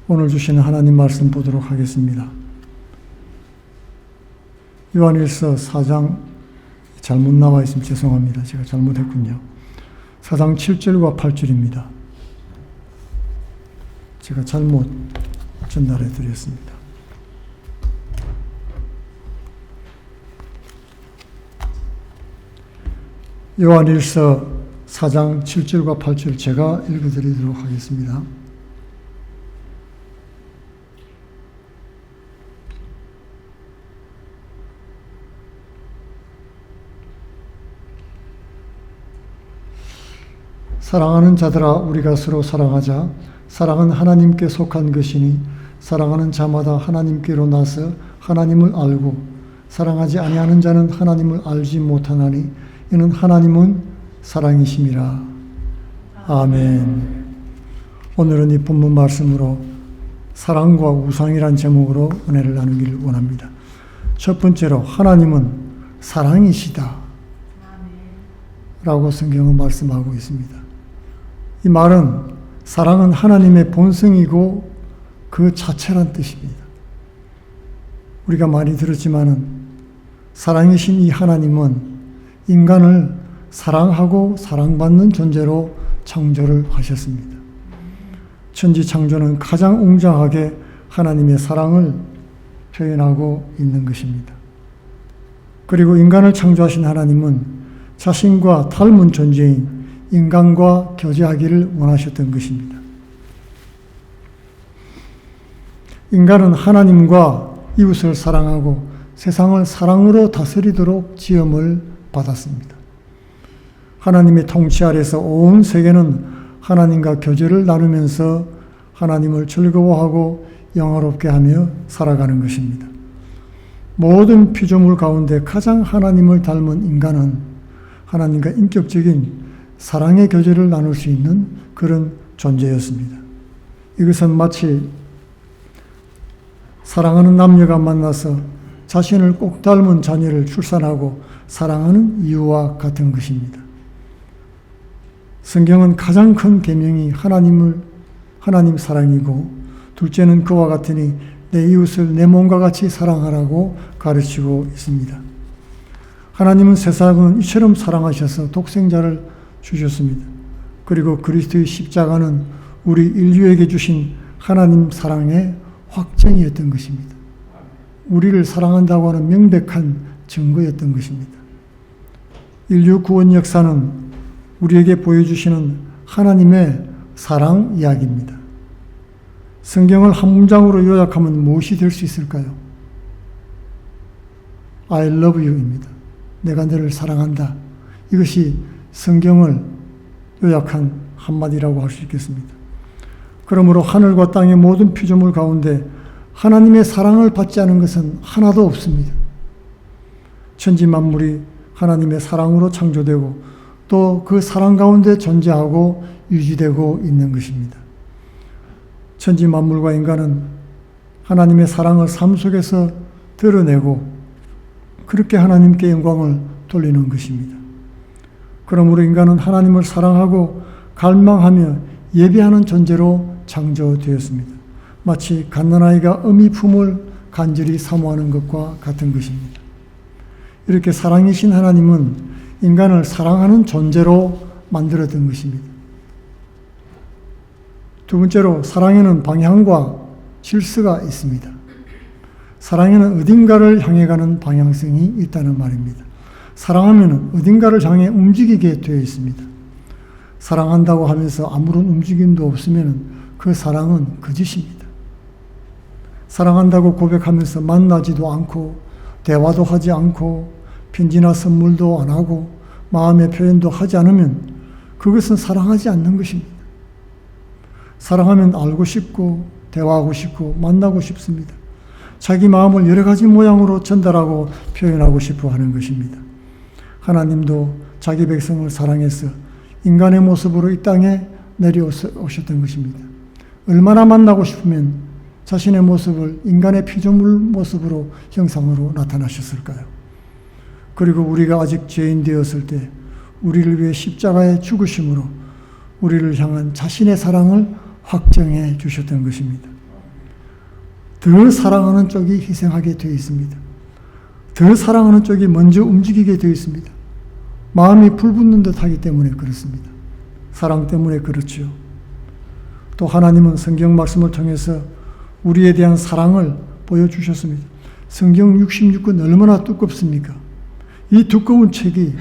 오늘 주시는 하나님 말씀 보도록 하겠습니다. 요한일서 4장 잘못 나와 있으면 죄송합니다. 제가 잘못했군요. 4장 7절과 8절입니다. 제가 잘못 전달해 드렸습니다. 요한일서 4장 7절과 8절 제가 읽어드리도록 하겠습니다. 사랑하는 자들아, 우리가 서로 사랑하자. 사랑은 하나님께 속한 것이니 사랑하는 자마다 하나님께로 나서 하나님을 알고 사랑하지 아니하는 자는 하나님을 알지 못하나니 이는 하나님은 사랑이심이라. 아멘. 오늘은 이 본문 말씀으로 사랑과 우상이란 제목으로 은혜를 나누기를 원합니다. 첫 번째로 하나님은 사랑이시다 라고 성경은 말씀하고 있습니다. 이 말은 사랑은 하나님의 본성이고 그 자체란 뜻입니다. 우리가 많이 들었지만은 사랑이신 이 하나님은 인간을 사랑하고 사랑받는 존재로 창조를 하셨습니다. 천지 창조는 가장 웅장하게 하나님의 사랑을 표현하고 있는 것입니다. 그리고 인간을 창조하신 하나님은 자신과 닮은 존재인 인간과 교제하기를 원하셨던 것입니다. 인간은 하나님과 이웃을 사랑하고 세상을 사랑으로 다스리도록 지음을 받았습니다. 하나님의 통치 아래서 온 세계는 하나님과 교제를 나누면서 하나님을 즐거워하고 영화롭게 하며 살아가는 것입니다. 모든 피조물 가운데 가장 하나님을 닮은 인간은 하나님과 인격적인 사랑의 교제를 나눌 수 있는 그런 존재였습니다. 이것은 마치 사랑하는 남녀가 만나서 자신을 꼭 닮은 자녀를 출산하고 사랑하는 이유와 같은 것입니다. 성경은 가장 큰 계명이 하나님 사랑이고 둘째는 그와 같으니 내 이웃을 내 몸과 같이 사랑하라고 가르치고 있습니다. 하나님은 세상은 이처럼 사랑하셔서 독생자를 주셨습니다. 그리고 그리스도의 십자가는 우리 인류에게 주신 하나님 사랑의 확증이었던 것입니다. 우리를 사랑한다고 하는 명백한 증거였던 것입니다. 인류 구원 역사는 우리에게 보여주시는 하나님의 사랑 이야기입니다. 성경을 한 문장으로 요약하면 무엇이 될 수 있을까요? I love you입니다. 내가 너를 사랑한다. 이것이 성경을 요약한 한마디라고 할 수 있겠습니다. 그러므로 하늘과 땅의 모든 피조물 가운데 하나님의 사랑을 받지 않은 것은 하나도 없습니다. 천지 만물이 하나님의 사랑으로 창조되고 또 그 사랑 가운데 존재하고 유지되고 있는 것입니다. 천지 만물과 인간은 하나님의 사랑을 삶 속에서 드러내고 그렇게 하나님께 영광을 돌리는 것입니다. 그러므로 인간은 하나님을 사랑하고 갈망하며 예배하는 존재로 창조되었습니다. 마치 갓난아이가 어미 품을 간절히 사모하는 것과 같은 것입니다. 이렇게 사랑이신 하나님은 인간을 사랑하는 존재로 만들었던 것입니다. 두 번째로 사랑에는 방향과 질서가 있습니다. 사랑에는 어딘가를 향해 가는 방향성이 있다는 말입니다. 사랑하면 어딘가를 향해 움직이게 되어 있습니다. 사랑한다고 하면서 아무런 움직임도 없으면 그 사랑은 거짓입니다. 사랑한다고 고백하면서 만나지도 않고 대화도 하지 않고 편지나 선물도 안 하고 마음의 표현도 하지 않으면 그것은 사랑하지 않는 것입니다. 사랑하면 알고 싶고 대화하고 싶고 만나고 싶습니다. 자기 마음을 여러 가지 모양으로 전달하고 표현하고 싶어 하는 것입니다. 하나님도 자기 백성을 사랑해서 인간의 모습으로 이 땅에 내려오셨던 것입니다. 얼마나 만나고 싶으면 자신의 모습을 인간의 피조물 모습으로 형상으로 나타나셨을까요? 그리고 우리가 아직 죄인 되었을 때 우리를 위해 십자가에 죽으심으로 우리를 향한 자신의 사랑을 확정해 주셨던 것입니다. 더 사랑하는 쪽이 희생하게 되어 있습니다. 더 사랑하는 쪽이 먼저 움직이게 되어 있습니다. 마음이 불붙는 듯 하기 때문에 그렇습니다. 사랑 때문에 그렇죠. 또 하나님은 성경 말씀을 통해서 우리에 대한 사랑을 보여주셨습니다. 성경 66권 얼마나 두껍습니까? 이 두꺼운 책이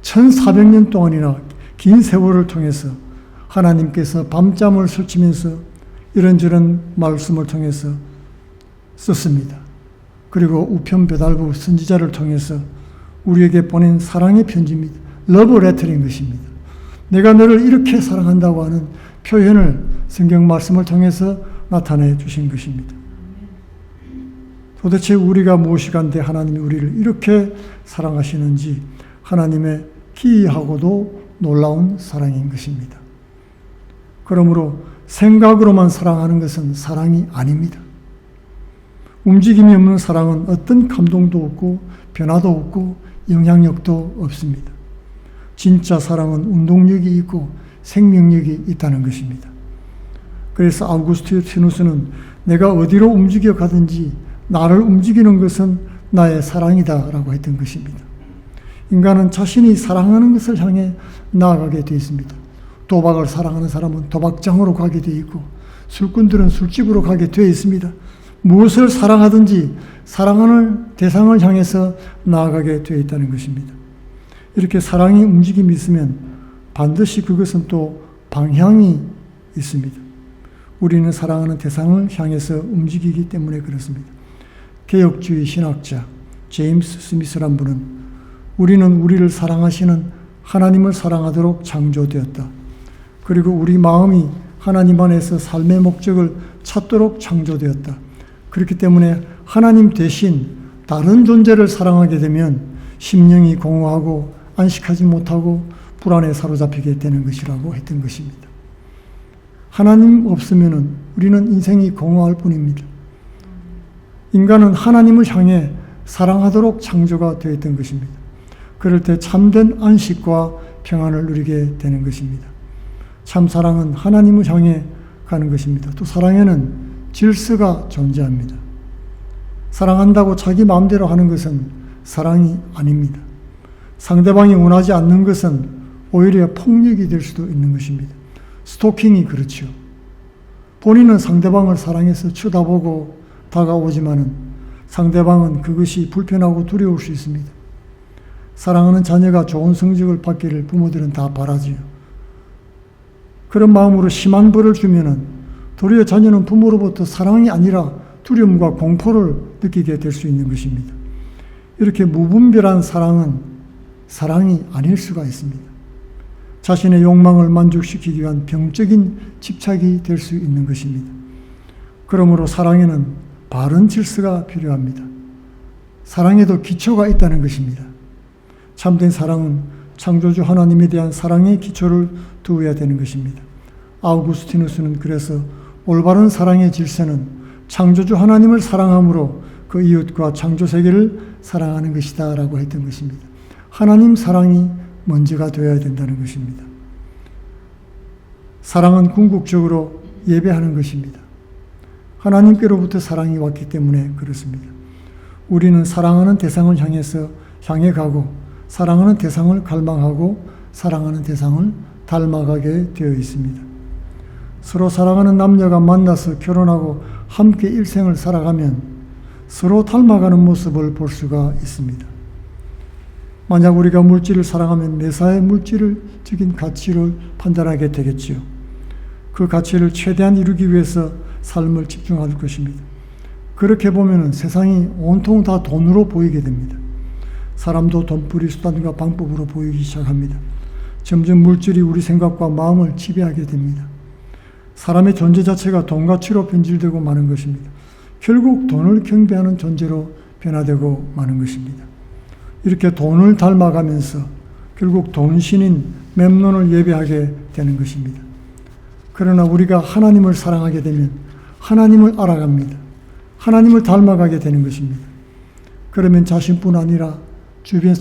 1400년 동안이나 긴 세월을 통해서 하나님께서 밤잠을 설치면서 이런저런 말씀을 통해서 썼습니다. 그리고 우편배달부 선지자를 통해서 우리에게 보낸 사랑의 편지입니다. 러브 레터인 것입니다. 내가 너를 이렇게 사랑한다고 하는 표현을 성경 말씀을 통해서 나타내 주신 것입니다. 도대체 우리가 무엇이간데 하나님이 우리를 이렇게 사랑하시는지 하나님의 기이하고도 놀라운 사랑인 것입니다. 그러므로 생각으로만 사랑하는 것은 사랑이 아닙니다. 움직임이 없는 사랑은 어떤 감동도 없고 변화도 없고 영향력도 없습니다. 진짜 사랑은 운동력이 있고 생명력이 있다는 것입니다. 그래서 아우구스티누스는 내가 어디로 움직여 가든지 나를 움직이는 것은 나의 사랑이다 라고 했던 것입니다. 인간은 자신이 사랑하는 것을 향해 나아가게 되어 있습니다. 도박을 사랑하는 사람은 도박장으로 가게 되어 있고 술꾼들은 술집으로 가게 되어 있습니다. 무엇을 사랑하든지 사랑하는 대상을 향해서 나아가게 되어 있다는 것입니다. 이렇게 사랑의 움직임이 있으면 반드시 그것은 또 방향이 있습니다. 우리는 사랑하는 대상을 향해서 움직이기 때문에 그렇습니다. 개혁주의 신학자 제임스 스미스란 분은 우리는 우리를 사랑하시는 하나님을 사랑하도록 창조되었다. 그리고 우리 마음이 하나님 안에서 삶의 목적을 찾도록 창조되었다. 그렇기 때문에 하나님 대신 다른 존재를 사랑하게 되면 심령이 공허하고 안식하지 못하고 불안에 사로잡히게 되는 것이라고 했던 것입니다. 하나님 없으면 우리는 인생이 공허할 뿐입니다. 인간은 하나님을 향해 사랑하도록 창조가 되어 있던 것입니다. 그럴 때 참된 안식과 평안을 누리게 되는 것입니다. 참 사랑은 하나님을 향해 가는 것입니다. 또 사랑에는 질서가 존재합니다. 사랑한다고 자기 마음대로 하는 것은 사랑이 아닙니다. 상대방이 원하지 않는 것은 오히려 폭력이 될 수도 있는 것입니다. 스토킹이 그렇죠. 본인은 상대방을 사랑해서 쳐다보고 다가오지만은 상대방은 그것이 불편하고 두려울 수 있습니다. 사랑하는 자녀가 좋은 성적을 받기를 부모들은 다 바라지요. 그런 마음으로 심한 벌을 주면은 도리어 자녀는 부모로부터 사랑이 아니라 두려움과 공포를 느끼게 될 수 있는 것입니다. 이렇게 무분별한 사랑은 사랑이 아닐 수가 있습니다. 자신의 욕망을 만족시키기 위한 병적인 집착이 될 수 있는 것입니다. 그러므로 사랑에는 바른 질서가 필요합니다. 사랑에도 기초가 있다는 것입니다. 참된 사랑은 창조주 하나님에 대한 사랑의 기초를 두어야 되는 것입니다. 아우구스티누스는 그래서 올바른 사랑의 질서는 창조주 하나님을 사랑함으로 그 이웃과 창조세계를 사랑하는 것이다 라고 했던 것입니다. 하나님 사랑이 먼저가 되어야 된다는 것입니다. 사랑은 궁극적으로 예배하는 것입니다. 하나님께로부터 사랑이 왔기 때문에 그렇습니다. 우리는 사랑하는 대상을 향해 가고 사랑하는 대상을 갈망하고 사랑하는 대상을 닮아가게 되어 있습니다. 서로 사랑하는 남녀가 만나서 결혼하고 함께 일생을 살아가면 서로 닮아가는 모습을 볼 수가 있습니다. 만약 우리가 물질을 사랑하면 매사에 물질적인 가치를 판단하게 되겠지요. 그 가치를 최대한 이루기 위해서 삶을 집중할 것입니다. 그렇게 보면 세상이 온통 다 돈으로 보이게 됩니다. 사람도 돈벌이 수단과 방법으로 보이기 시작합니다. 점점 물질이 우리 생각과 마음을 지배하게 됩니다. 사람의 존재 자체가 돈 가치로 변질되고 마는 것입니다. 결국 돈을 경배하는 존재로 변화되고 마는 것입니다. 이렇게 돈을 닮아가면서 결국 돈신인 멤논을 예배하게 되는 것입니다. 그러나 우리가 하나님을 사랑하게 되면 하나님을 알아갑니다. 하나님을 닮아가게 되는 것입니다. 그러면 자신뿐 아니라 주변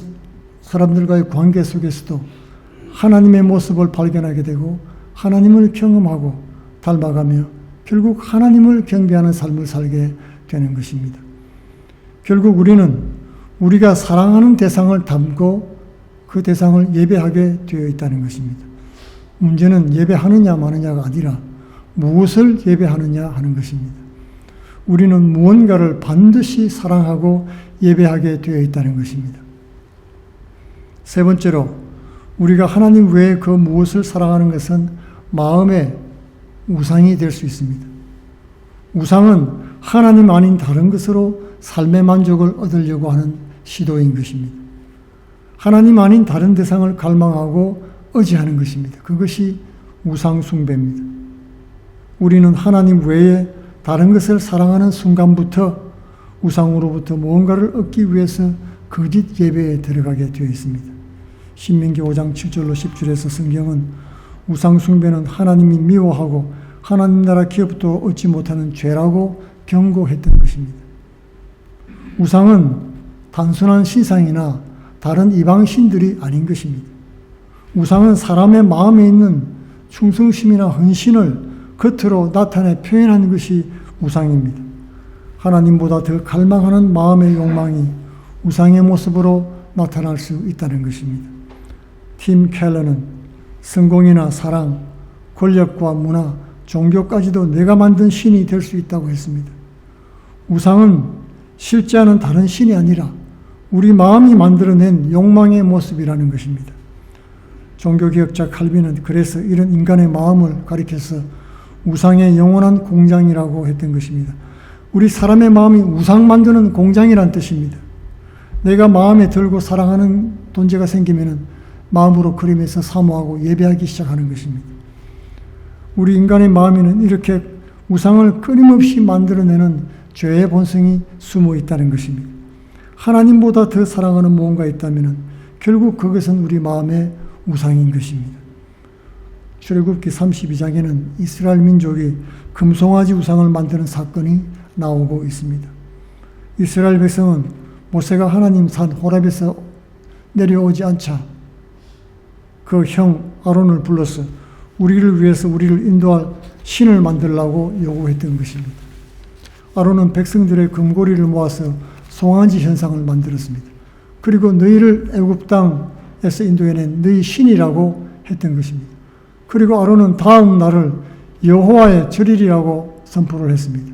사람들과의 관계 속에서도 하나님의 모습을 발견하게 되고 하나님을 경험하고 닮아가며 결국 하나님을 경배하는 삶을 살게 되는 것입니다. 결국 우리는 우리가 사랑하는 대상을 담고 그 대상을 예배하게 되어 있다는 것입니다. 문제는 예배하느냐 마느냐가 아니라 무엇을 예배하느냐 하는 것입니다. 우리는 무언가를 반드시 사랑하고 예배하게 되어 있다는 것입니다. 세 번째로 우리가 하나님 외에 그 무엇을 사랑하는 것은 마음의 우상이 될 수 있습니다. 우상은 하나님 아닌 다른 것으로 삶의 만족을 얻으려고 하는 시도인 것입니다. 하나님 아닌 다른 대상을 갈망하고 의지하는 것입니다. 그것이 우상 숭배입니다. 우리는 하나님 외에 다른 것을 사랑하는 순간부터 우상으로부터 무언가를 얻기 위해서 거짓 예배에 들어가게 되어 있습니다. 신명기 5장 7절로 10절에서 성경은 우상 숭배는 하나님이 미워하고 하나님 나라 기업도 얻지 못하는 죄라고 경고했던 것입니다. 우상은 단순한 신상이나 다른 이방 신들이 아닌 것입니다. 우상은 사람의 마음에 있는 충성심이나 헌신을 겉으로 나타내 표현하는 것이 우상입니다. 하나님보다 더 갈망하는 마음의 욕망이 우상의 모습으로 나타날 수 있다는 것입니다. 팀 켈러는 성공이나 사랑, 권력과 문화, 종교까지도 내가 만든 신이 될 수 있다고 했습니다. 우상은 실제하는 다른 신이 아니라 우리 마음이 만들어낸 욕망의 모습이라는 것입니다. 종교개혁자 칼빈은 그래서 이런 인간의 마음을 가리켜서 우상의 영원한 공장이라고 했던 것입니다. 우리 사람의 마음이 우상 만드는 공장이란 뜻입니다. 내가 마음에 들고 사랑하는 존재가 생기면 마음으로 그림에서 사모하고 예배하기 시작하는 것입니다. 우리 인간의 마음에는 이렇게 우상을 끊임없이 만들어내는 죄의 본성이 숨어 있다는 것입니다. 하나님보다 더 사랑하는 무언가 있다면 결국 그것은 우리 마음의 우상인 것입니다. 출애굽기 32장에는 이스라엘 민족이 금송아지 우상을 만드는 사건이 나오고 있습니다. 이스라엘 백성은 모세가 하나님 산 호렙에서 내려오지 않자 그 형 아론을 불러서 우리를 위해서 우리를 인도할 신을 만들라고 요구했던 것입니다. 아론은 백성들의 금고리를 모아서 송아지 현상을 만들었습니다. 그리고 너희를 애굽 땅에서 인도해낸 너희 신이라고 했던 것입니다. 그리고 아론은 다음 날을 여호와의 절일이라고 선포를 했습니다.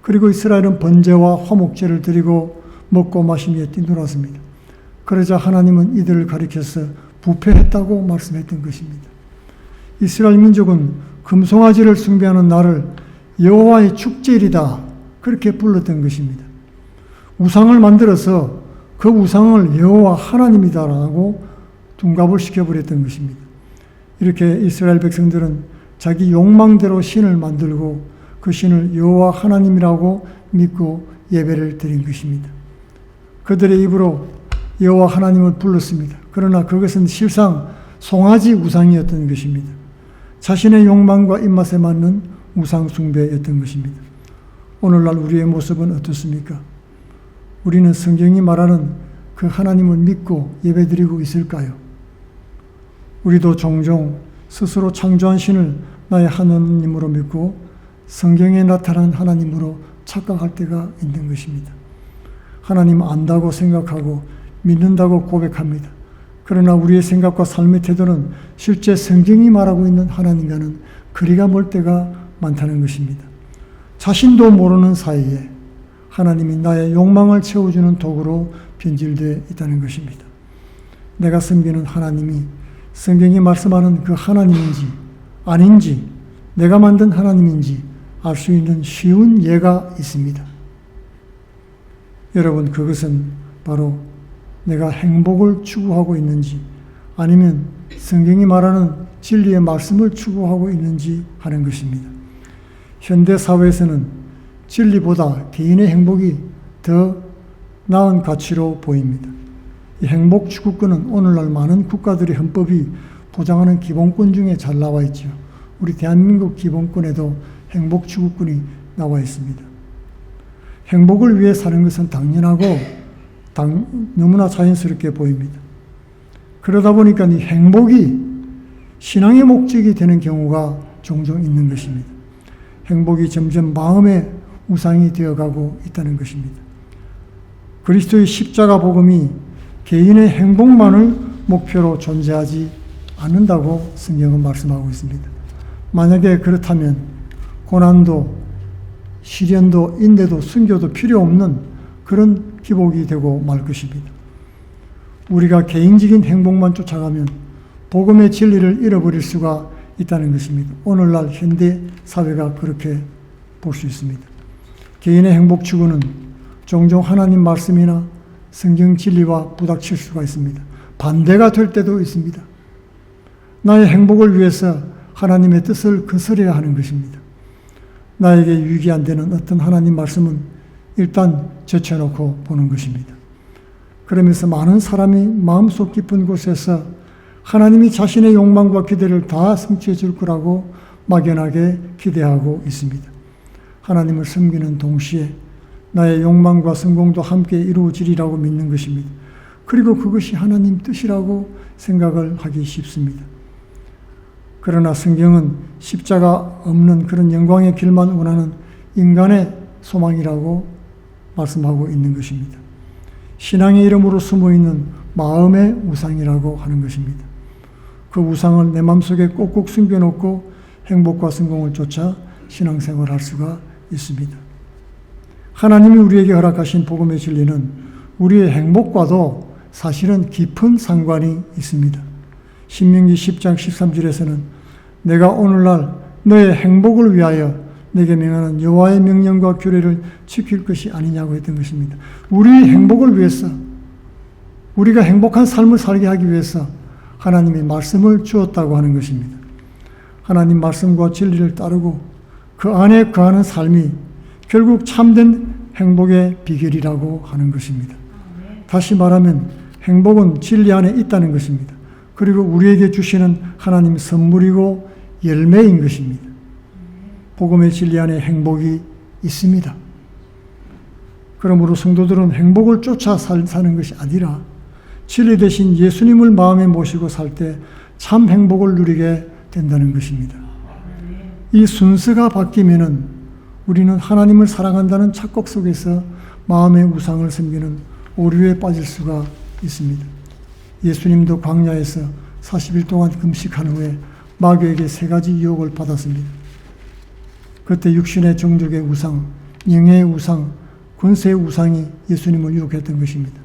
그리고 이스라엘은 번제와 화목제를 드리고 먹고 마시며 뛰놀았습니다. 그러자 하나님은 이들을 가리켜서 부패했다고 말씀했던 것입니다. 이스라엘 민족은 금송아지를 숭배하는 날을 여호와의 축제일이다 그렇게 불렀던 것입니다. 우상을 만들어서 그 우상을 여호와 하나님이다라고 둔갑을 시켜버렸던 것입니다. 이렇게 이스라엘 백성들은 자기 욕망대로 신을 만들고 그 신을 여호와 하나님이라고 믿고 예배를 드린 것입니다. 그들의 입으로 여호와 하나님을 불렀습니다. 그러나 그것은 실상 송아지 우상이었던 것입니다. 자신의 욕망과 입맛에 맞는 우상 숭배였던 것입니다. 오늘날 우리의 모습은 어떻습니까? 우리는 성경이 말하는 그 하나님을 믿고 예배드리고 있을까요? 우리도 종종 스스로 창조한 신을 나의 하나님으로 믿고 성경에 나타난 하나님으로 착각할 때가 있는 것입니다. 하나님 안다고 생각하고 믿는다고 고백합니다. 그러나 우리의 생각과 삶의 태도는 실제 성경이 말하고 있는 하나님과는 거리가 멀 때가 많다는 것입니다. 자신도 모르는 사이에 하나님이 나의 욕망을 채워주는 도구로 변질되어 있다는 것입니다. 내가 섬기는 하나님이 성경이 말씀하는 그 하나님인지 아닌지 내가 만든 하나님인지 알 수 있는 쉬운 예가 있습니다. 여러분, 그것은 바로 내가 행복을 추구하고 있는지 아니면 성경이 말하는 진리의 말씀을 추구하고 있는지 하는 것입니다. 현대 사회에서는 진리보다 개인의 행복이 더 나은 가치로 보입니다. 이 행복 추구권은 오늘날 많은 국가들의 헌법이 보장하는 기본권 중에 잘 나와 있죠. 우리 대한민국 기본권에도 행복 추구권이 나와 있습니다. 행복을 위해 사는 것은 당연하고 너무나 자연스럽게 보입니다. 그러다 보니까 이 행복이 신앙의 목적이 되는 경우가 종종 있는 것입니다. 행복이 점점 마음의 우상이 되어가고 있다는 것입니다. 그리스도의 십자가 복음이 개인의 행복만을 목표로 존재하지 않는다고 성경은 말씀하고 있습니다. 만약에 그렇다면 고난도, 시련도, 인내도, 순교도 필요 없는 그런 기복이 되고 말 것입니다. 우리가 개인적인 행복만 쫓아가면 복음의 진리를 잃어버릴 수가 있다는 것입니다. 오늘날 현대 사회가 그렇게 볼 수 있습니다. 개인의 행복 추구는 종종 하나님 말씀이나 성경 진리와 부닥칠 수가 있습니다. 반대가 될 때도 있습니다. 나의 행복을 위해서 하나님의 뜻을 거스려야 하는 것입니다. 나에게 유익이 안 되는 어떤 하나님 말씀은 일단 제쳐놓고 보는 것입니다. 그러면서 많은 사람이 마음속 깊은 곳에서 하나님이 자신의 욕망과 기대를 다 성취해 줄 거라고 막연하게 기대하고 있습니다. 하나님을 섬기는 동시에 나의 욕망과 성공도 함께 이루어지리라고 믿는 것입니다. 그리고 그것이 하나님 뜻이라고 생각을 하기 쉽습니다. 그러나 성경은 십자가 없는 그런 영광의 길만 원하는 인간의 소망이라고 말씀하고 있는 것입니다. 신앙의 이름으로 숨어있는 마음의 우상이라고 하는 것입니다. 그 우상을 내 마음속에 꼭꼭 숨겨놓고 행복과 성공을 쫓아 신앙생활을 할 수가 있습니다. 하나님이 우리에게 허락하신 복음의 진리는 우리의 행복과도 사실은 깊은 상관이 있습니다. 신명기 10장 13절에서는 내가 오늘날 너의 행복을 위하여 내게 명하는 여호와의 명령과 규례를 지킬 것이 아니냐고 했던 것입니다. 우리의 행복을 위해서, 우리가 행복한 삶을 살게 하기 위해서 하나님의 말씀을 주었다고 하는 것입니다. 하나님 말씀과 진리를 따르고 그 안에 거하는 삶이 결국 참된 행복의 비결이라고 하는 것입니다. 다시 말하면 행복은 진리 안에 있다는 것입니다. 그리고 우리에게 주시는 하나님의 선물이고 열매인 것입니다. 복음의 진리 안에 행복이 있습니다. 그러므로 성도들은 행복을 쫓아 사는 것이 아니라 진리 대신 예수님을 마음에 모시고 살 때 참 행복을 누리게 된다는 것입니다. 이 순서가 바뀌면은 우리는 하나님을 사랑한다는 착각 속에서 마음의 우상을 섬기는 오류에 빠질 수가 있습니다. 예수님도 광야에서 40일 동안 금식한 후에 마귀에게 3가지 유혹을 받았습니다. 그때 육신의 정족의 우상, 영예의 우상, 권세의 우상이 예수님을 유혹했던 것입니다.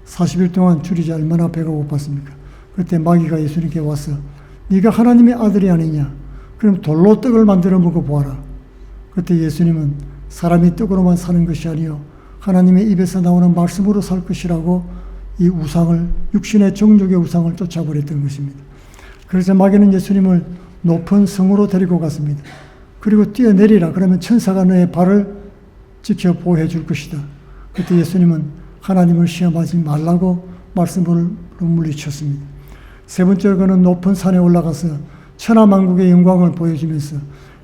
40일 동안 줄이지 얼마나 배가 고팠습니까? 그때 마귀가 예수님께 와서 네가 하나님의 아들이 아니냐? 그럼 돌로 떡을 만들어 먹어보아라. 그때 예수님은 사람이 떡으로만 사는 것이 아니요 하나님의 입에서 나오는 말씀으로 살 것이라고 이 우상을, 육신의 정족의 우상을 쫓아버렸던 것입니다. 그래서 마귀는 예수님을 높은 성으로 데리고 갔습니다. 그리고 뛰어내리라. 그러면 천사가 너의 발을 지켜 보호해 줄 것이다. 그때 예수님은 하나님을 시험하지 말라고 말씀으로 물리쳤습니다. 3번째로 그는 높은 산에 올라가서 천하만국의 영광을 보여주면서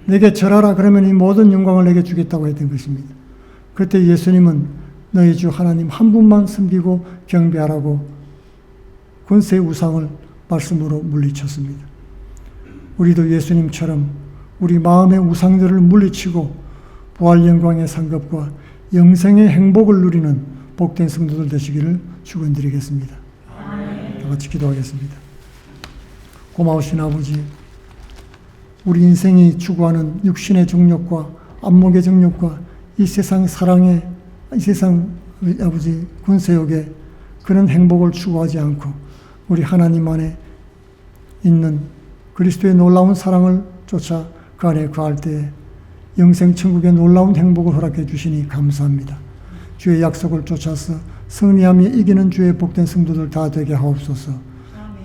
내게 절하라. 그러면 이 모든 영광을 내게 주겠다고 했던 것입니다. 그때 예수님은 너희 주 하나님 한 분만 섬기고 경배하라고 권세의 우상을 말씀으로 물리쳤습니다. 우리도 예수님처럼 우리 마음의 우상들을 물리치고 부활 영광의 상급과 영생의 행복을 누리는 복된 성도들 되시기를 축원드리겠습니다. 다 같이 기도하겠습니다. 고마우신 아버지, 우리 인생이 추구하는 육신의 정욕과 안목의 정욕과 이 세상 사랑의, 이 세상 아버지 권세욕의 그런 행복을 추구하지 않고 우리 하나님 안에 있는 그리스도의 놀라운 사랑을 쫓아 그 안에 거할 때 영생 천국의 놀라운 행복을 허락해 주시니 감사합니다. 주의 약속을 쫓아서 승리하며 이기는 주의 복된 성도들 다 되게 하옵소서.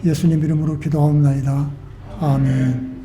예수님 이름으로 기도하옵나이다. 아멘.